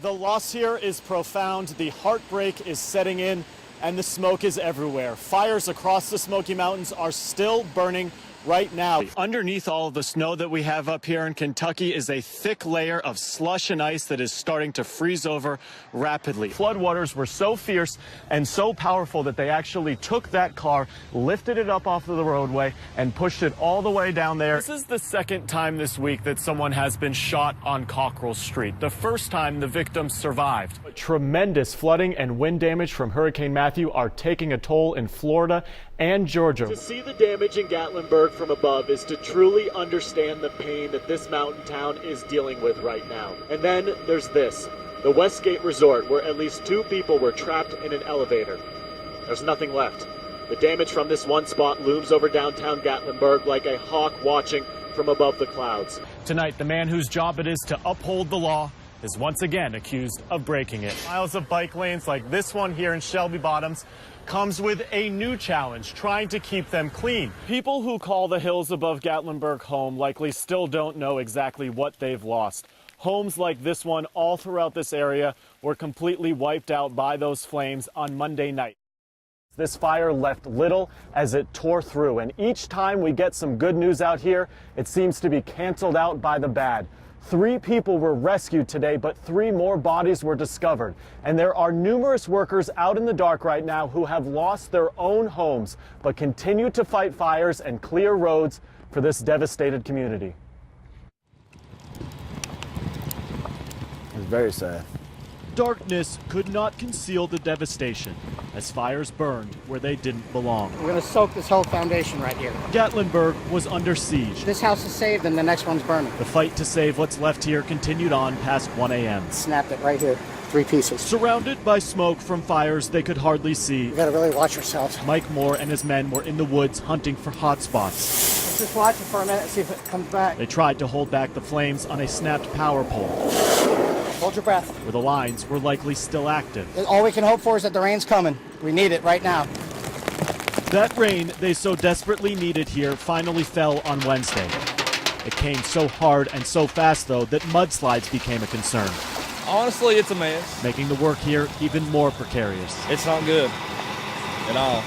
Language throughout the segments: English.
the loss here is profound. The heartbreak is setting in, and the smoke is everywhere. Fires across the Smoky Mountains are still burning right now. Underneath all of the snow that we have up here in Kentucky is a thick layer of slush and ice that is starting to freeze over rapidly. Floodwaters were so fierce and so powerful that they actually took that car, lifted it up off of the roadway, and pushed it all the way down there. This is the second time this week that someone has been shot on Cockrell Street. The first time the victim survived. Tremendous flooding and wind damage from Hurricane Matthew are taking a toll in Florida and Georgia. To see the damage in Gatlinburg from above is to truly understand the pain that this mountain town is dealing with right now. And then there's this, the Westgate Resort, where at least 2 people were trapped in an elevator. There's nothing left. The damage from this one spot looms over downtown Gatlinburg like a hawk watching from above the clouds. Tonight, the man whose job it is to uphold the law is once again accused of breaking it. Miles of bike lanes like this one here in Shelby Bottoms comes with a new challenge, trying to keep them clean. People who call the hills above Gatlinburg home likely still don't know exactly what they've lost. Homes like this one all throughout this area were completely wiped out by those flames on Monday night. This fire left little as it tore through, and each time we get some good news out here, it seems to be canceled out by the bad. 3 people were rescued today, but 3 more bodies were discovered. And there are numerous workers out in the dark right now who have lost their own homes, but continue to fight fires and clear roads for this devastated community. It's very sad. Darkness could not conceal the devastation as fires burned where they didn't belong. We're going to soak this whole foundation right here. Gatlinburg was under siege. This house is saved and the next one's burning. The fight to save what's left here continued on past 1 a.m. Snapped it right here, 3 pieces. Surrounded by smoke from fires they could hardly see, You got to really watch yourselves. Mike Moore and his men were in the woods hunting for hot spots. Let's just watch it for a minute, see if it comes back. They tried to hold back the flames on a snapped power pole, Hold your breath. where the lines were likely still active. All we can hope for is that the rain's coming. We need it right now. That rain they so desperately needed here finally fell on Wednesday. It came so hard and so fast, though, that mudslides became a concern, Honestly, it's a mess. making the work here even more precarious. It's not good at all.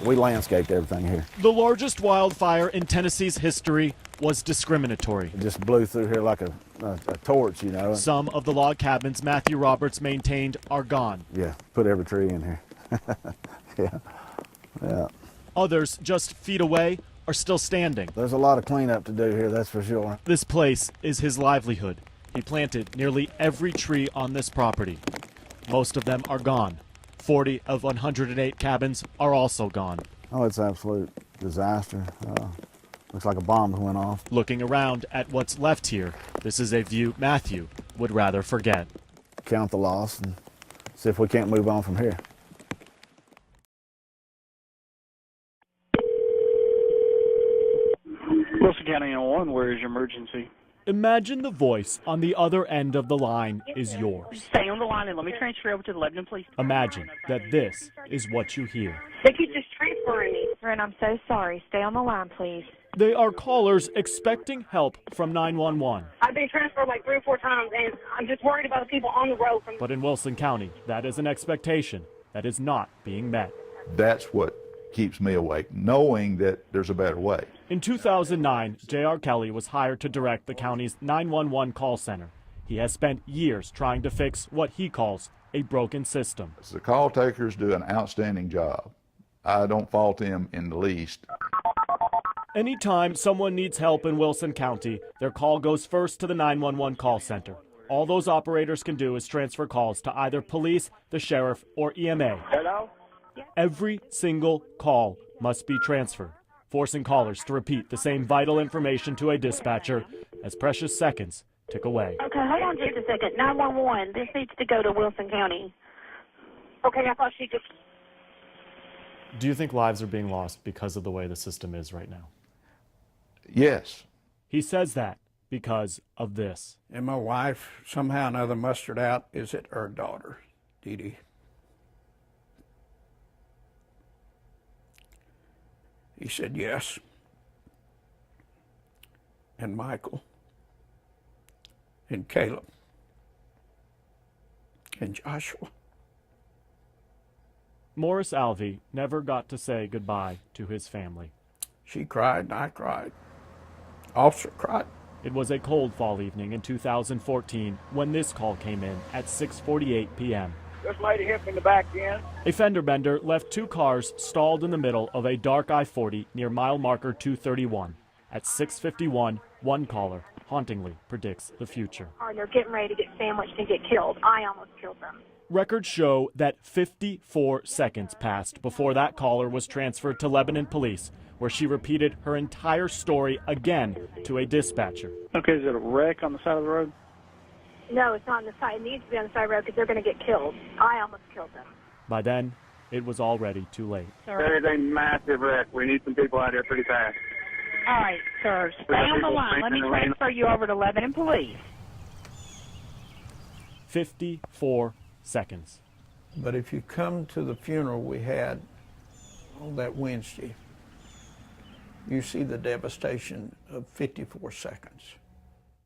We landscaped everything here. The largest wildfire in Tennessee's history was discriminatory. It just blew through here like a torch, you know. Some of the log cabins Matthew Roberts maintained are gone. Yeah, put every tree in here. Yeah. Others, just feet away, are still standing. There's a lot of cleanup to do here, that's for sure. This place is his livelihood. He planted nearly every tree on this property. Most of them are gone. 40 of 108 cabins are also gone. Oh, it's an absolute disaster. Looks like a bomb went off. Looking around at what's left here, this is a view Matthew would rather forget. Count the loss and see if we can't move on from here. Wilson County 911, where is your emergency? Imagine the voice on the other end of the line is yours. Stay on the line and let me transfer over to the Lebanon Police. Imagine that this is what you hear. They keep just transferring me. Friend, I'm so sorry. Stay on the line, please. They are callers expecting help from 911. I've been transferred like 3 or 4 times, and I'm just worried about the people on the road. But in Wilson County, that is an expectation that is not being met. That's what keeps me awake, knowing that there's a better way. In 2009, J.R. Kelly was hired to direct the county's 911 call center. He has spent years trying to fix what he calls a broken system. The call takers do an outstanding job. I don't fault them in the least. Anytime someone needs help in Wilson County, their call goes first to the 911 call center. All those operators can do is transfer calls to either police, the sheriff, or EMA. Hello? Every single call must be transferred, forcing callers to repeat the same vital information to a dispatcher as precious seconds tick away. Okay, hold on just a second. 911, this needs to go to Wilson County. Okay, I thought she just... Do you think lives are being lost because of the way the system is right now? Yes. He says that because of this. And my wife somehow or another mustered out, is it her daughter, Dee Dee? He said yes. And Michael and Caleb And Joshua. Morris Alvey never got to say goodbye to his family. She cried and I cried. Officer cried. It was a cold fall evening in 2014 when this call came in at 6:48 p.m. This lady hit me in the back end. A fender bender left two cars stalled in the middle of a dark I-40 near mile marker 231. At 6:51, one caller hauntingly predicts the future. They're getting ready to get sandwiched and get killed. I almost killed them. Records show that 54 seconds passed before that caller was transferred to Lebanon police, where she repeated her entire story again to a dispatcher. Okay, is it a wreck on the side of the road? No, it's not on the side. It needs to be on the side road because they're going to get killed. I almost killed them. By then, it was already too late. There is a massive wreck. We need some people out here pretty fast. All right, sir. Stay on the line. Let me transfer you over to Lebanon Police. 54 seconds. But if you come to the funeral we had on that Wednesday, you see the devastation of 54 seconds.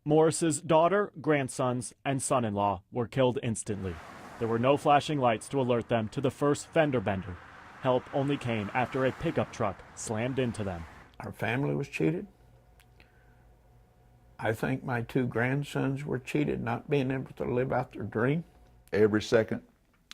Morris's daughter, grandsons, and son-in-law were killed instantly. There were no flashing lights to alert them to the first fender bender. Help only came after a pickup truck slammed into them. Our family was cheated. I think my two grandsons were cheated, not being able to live out their dream. Every second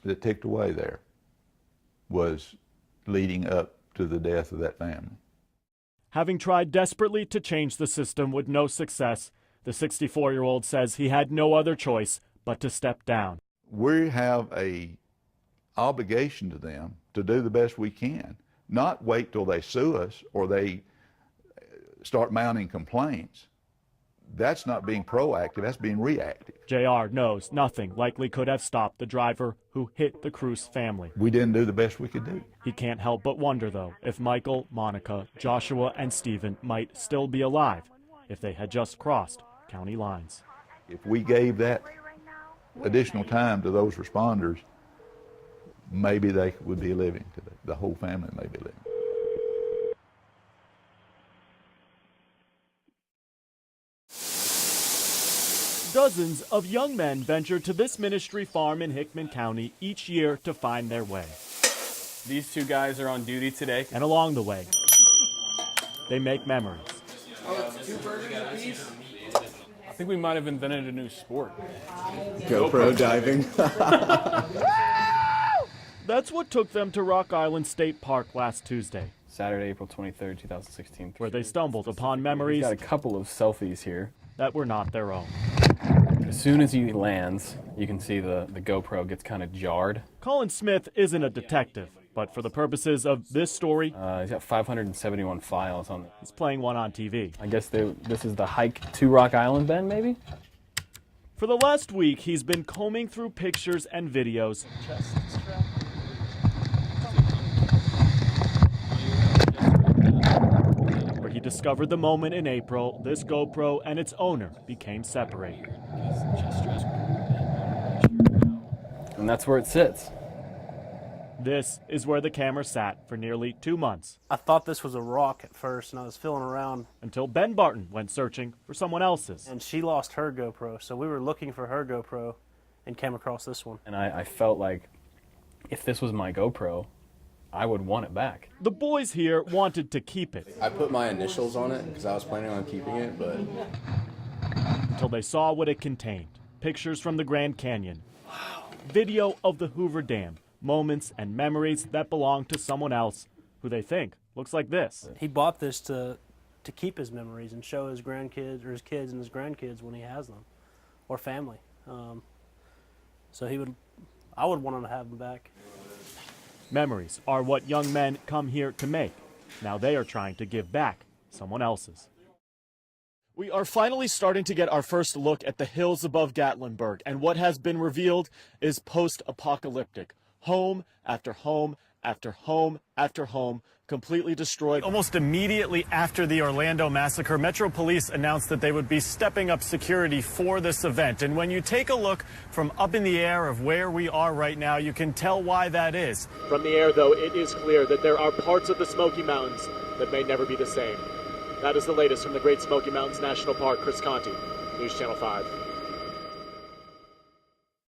that ticked away there was leading up to the death of that family. Having tried desperately to change the system with no success, the 64-year-old says he had no other choice but to step down. We have a obligation to them to do the best we can, not wait till they sue us or they start mounting complaints. That's not being proactive, that's being reactive. JR knows nothing likely could have stopped the driver who hit the Cruz family. We didn't do the best we could do. He can't help but wonder, though, if Michael, Monica, Joshua, and Stephen might still be alive if they had just crossed county lines. If we gave that additional time to those responders, maybe they would be living today. The whole family may be living. Dozens of young men venture to this ministry farm in Hickman County each year to find their way. These two guys are on duty today. And along the way, they make memories. I think we might have invented a new sport. GoPro diving. That's what took them to Rock Island State Park last Tuesday, Saturday, April 23rd, 2016. where they stumbled upon memories Got a couple of selfies here. that were not their own. As soon as he lands, you can see the GoPro gets kind of jarred. Colin Smith isn't a detective, but for the purposes of this story, He's got 571 files on it. he's playing one on TV. I guess this is the hike to Rock Island, Ben, maybe? For the last week, he's been combing through pictures and videos where he discovered the moment in April this GoPro and its owner became separated. And that's where it sits. This is where the camera sat for nearly 2 months, I thought this was a rock at first, and I was feeling around. until Ben Barton went searching for someone else's. And she lost her GoPro, so we were looking for her GoPro and came across this one. And I felt like if this was my GoPro, I would want it back. The boys here wanted to keep it I put my initials on it because I was planning on keeping it, but until they saw what it contained. Pictures from the Grand Canyon, video of the Hoover Dam, moments and memories that belong to someone else who they think looks like this. He bought this to keep his memories and show his grandkids or his kids and his grandkids when he has them, or family. So I would want him to have them back. Memories are what young men come here to make. Now they are trying to give back someone else's. We are finally starting to get our first look at the hills above Gatlinburg, and what has been revealed is post-apocalyptic. Home after home after home after home completely destroyed. Almost immediately after the Orlando massacre, Metro Police announced that they would be stepping up security for this event. And when you take a look from up in the air of where we are right now, you can tell why that is. From the air, though, it is clear that there are parts of the Smoky Mountains that may never be the same. That is the latest from the Great Smoky Mountains National Park. Chris Conti, News Channel 5.